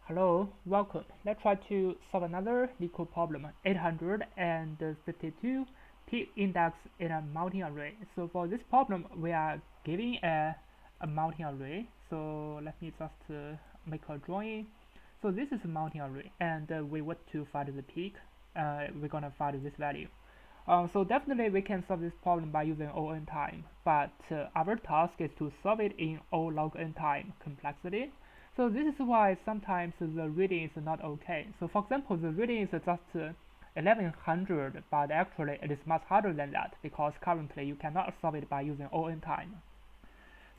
Hello, welcome. Let's try to solve another Leetcode problem, 852 peak index in a multi-array. So for this problem, we are giving a multi-array. So let me just make a drawing. So this is a multi-array, and we want to find the peak. We're gonna find this value. So definitely we can solve this problem by using O n time, but our task is to solve it in O log n time complexity. So this is why sometimes the reading is not okay. So for example, the reading is just 1100, but actually it is much harder than that because currently you cannot solve it by using O n time.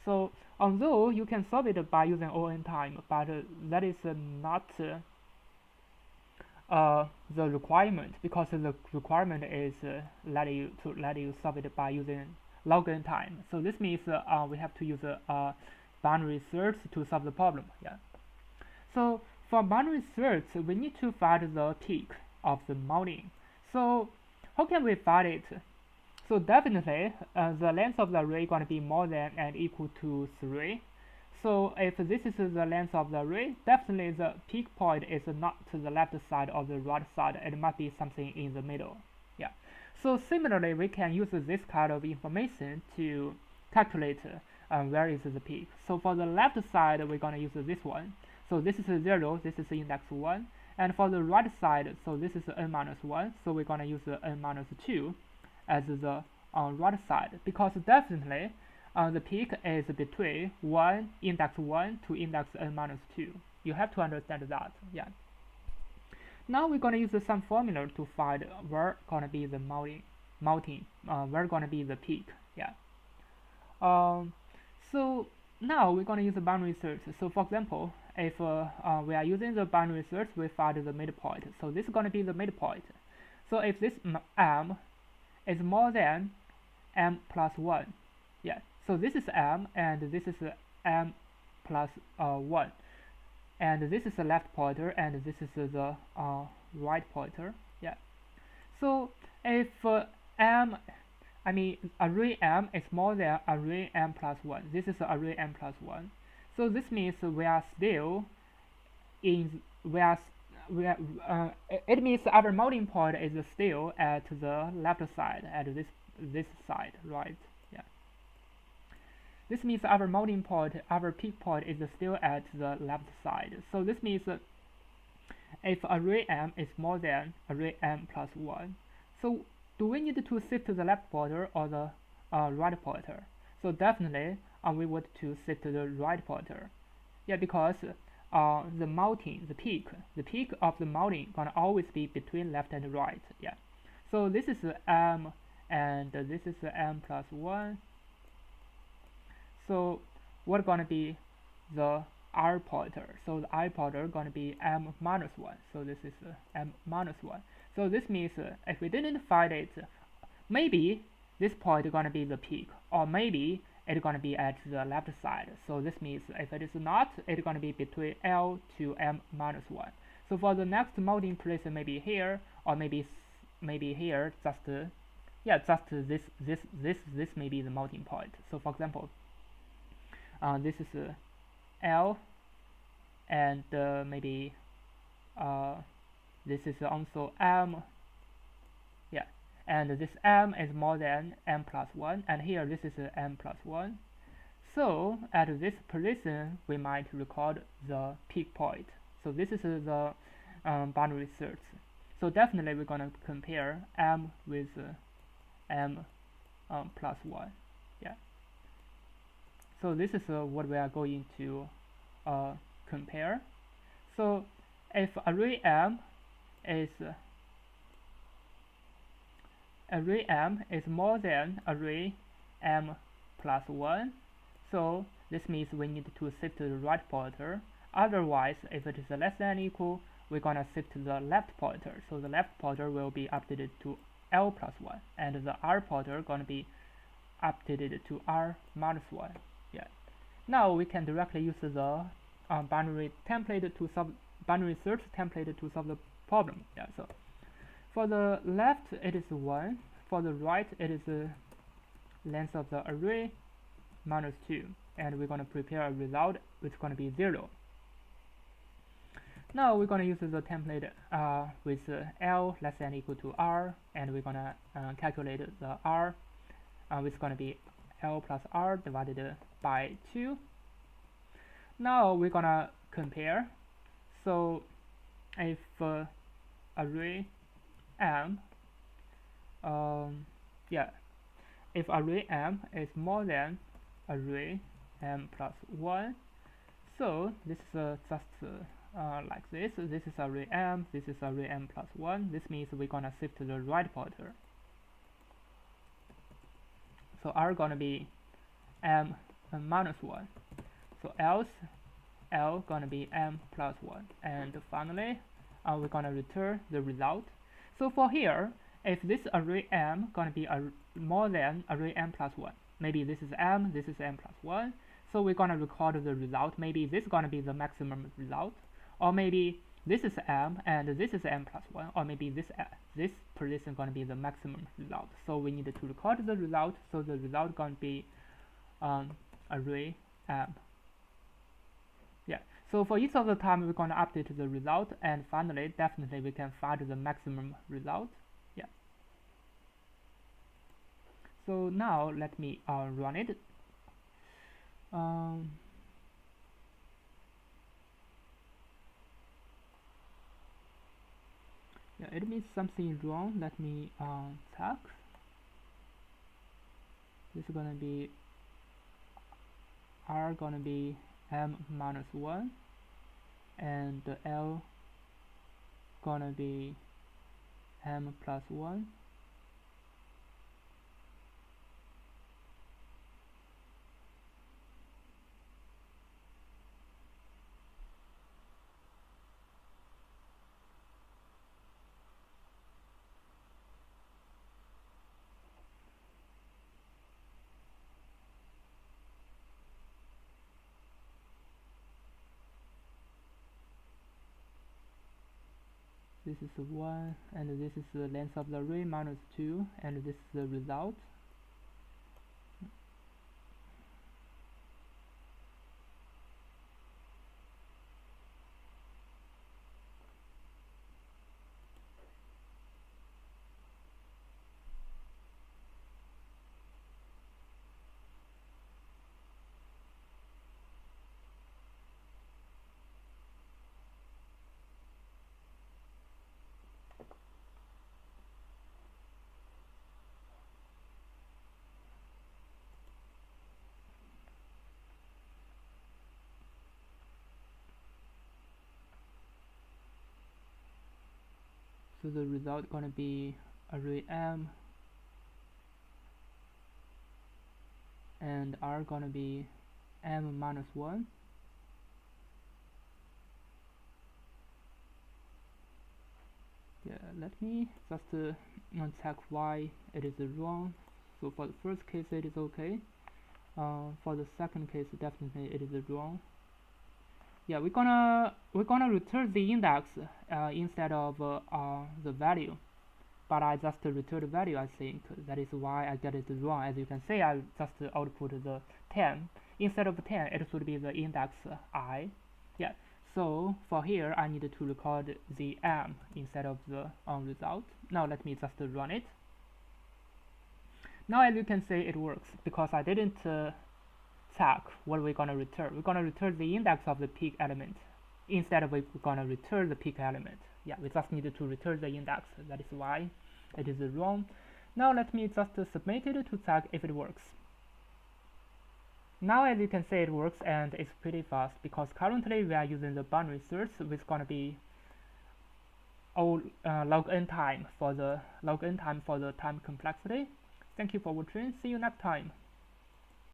So although you can solve it by using O n time, but that is not the requirement, because the requirement is let you solve it by using log n time. So this means we have to use binary search to solve the problem. Yeah. So for binary search, we need to find the peak of the mounting. So how can we find it? So definitely the length of the array is going to be more than and equal to 3. So if this is the length of the array, definitely the peak point is not to the left side or the right side. It must be something in the middle. Yeah. So similarly, we can use this kind of information to calculate where is the peak. So for the left side, we're going to use this one. So this is 0, this is index 1. And for the right side, so this is n minus 1. So we're going to use n minus 2 as the right side, because definitely the peak is between index 1 to index n minus 2. You have to understand that. Yeah. Now we're going to use some formula to find where going to be the mounting, where going to be the peak. Yeah. So now we're going to use the binary search. So for example, if we are using the binary search, we find the midpoint. So this is going to be the midpoint. So if this m is more than m plus 1, yeah. So this is m, and this is m plus 1, and this is the left pointer, and this is the right pointer. Yeah. So if array m is more than array m plus 1, this is array m plus 1. So this means we are still in it means our mounting point is still at the left side, at this side, right? Yeah. This means our mounting point, our peak point is still at the left side. So this means if array m is more than array m plus 1, so do we need to shift to the left pointer or the right pointer? So definitely we want to shift to the right pointer. Yeah, because the mounting, the peak of the mounting gonna always be between left and right. Yeah. So this is m, and this is m plus 1. So what gonna be the r pointer? So the I pointer gonna be m minus 1. So this is m minus 1. So this means if we didn't find it, maybe this point is gonna be the peak, or maybe it's gonna be at the left side. So this means if it is not, it's gonna be between L to m minus 1. So for the next mounting place, maybe here, or maybe here, just this may be the mounting point. So for example, this is L, and maybe this is also m. Yeah. And this m is more than m plus 1, and here this is m plus 1. So at this position, we might record the peak point. So this is the binary search. So definitely we're going to compare m with m plus 1. Yeah. So this is what we are going to compare. So if array m is more than array m plus 1, so this means we need to shift to the right pointer. Otherwise, if it is less than or equal, we're gonna shift to the left pointer. So the left pointer will be updated to L plus 1, and the R pointer gonna be updated to R minus 1. Yeah. Now we can directly use the binary search template to solve the problem. Yeah. So for the left, it is 1. For the right, it is the length of the array minus 2. And we're going to prepare a result which is going to be 0. Now we're gonna use the template with L less than equal to R, and we're gonna calculate the R, which is gonna be L plus R divided by 2. Now we're gonna compare. So if array M, if array M is more than array M plus 1, so this is just like this. This is array M, this is array M plus 1. This means we're gonna shift to the right pointer. So R gonna be M minus 1. So else L gonna be M plus 1. And finally, we're gonna return the result. So for here, if this array M gonna be more than array M plus 1, maybe this is M, this is M plus 1. So we're gonna record the result. Maybe this is gonna be the maximum result, or maybe this is M and this is M plus 1, or maybe this position gonna be the maximum result. So we need to record the result. So the result gonna be array M. Yeah. So for each of the time we're gonna update the result, and finally, definitely we can find the maximum result. Yeah. So now let me run it. Yeah, it means something wrong. Let me check. This is gonna be R gonna be M minus 1, and L gonna be M plus 1. This is 1, and this is the length of the array minus 2, and this is the result. So the result gonna be array M, and R gonna be M minus 1. Yeah, let me just check why it is wrong. So for the first case it is okay. For the second case definitely it is wrong. Yeah, we're gonna return the index instead of the value, but I just return the value. I think that is why I get it wrong. As you can see, I just output the 10 instead of 10. It should be the index I. Yeah. So for here, I need to record the M instead of the result. Now let me just run it. Now as you can see, it works because I didn't check what we're gonna return. We're gonna return the index of the peak element instead of we're gonna return the peak element. Yeah, we just need to return the index. That is why it is wrong. Now let me just submit it to check if it works. Now as you can see, it works and it's pretty fast because currently we are using the binary search, which is gonna be log n time for the time complexity. Thank you for watching. See you next time.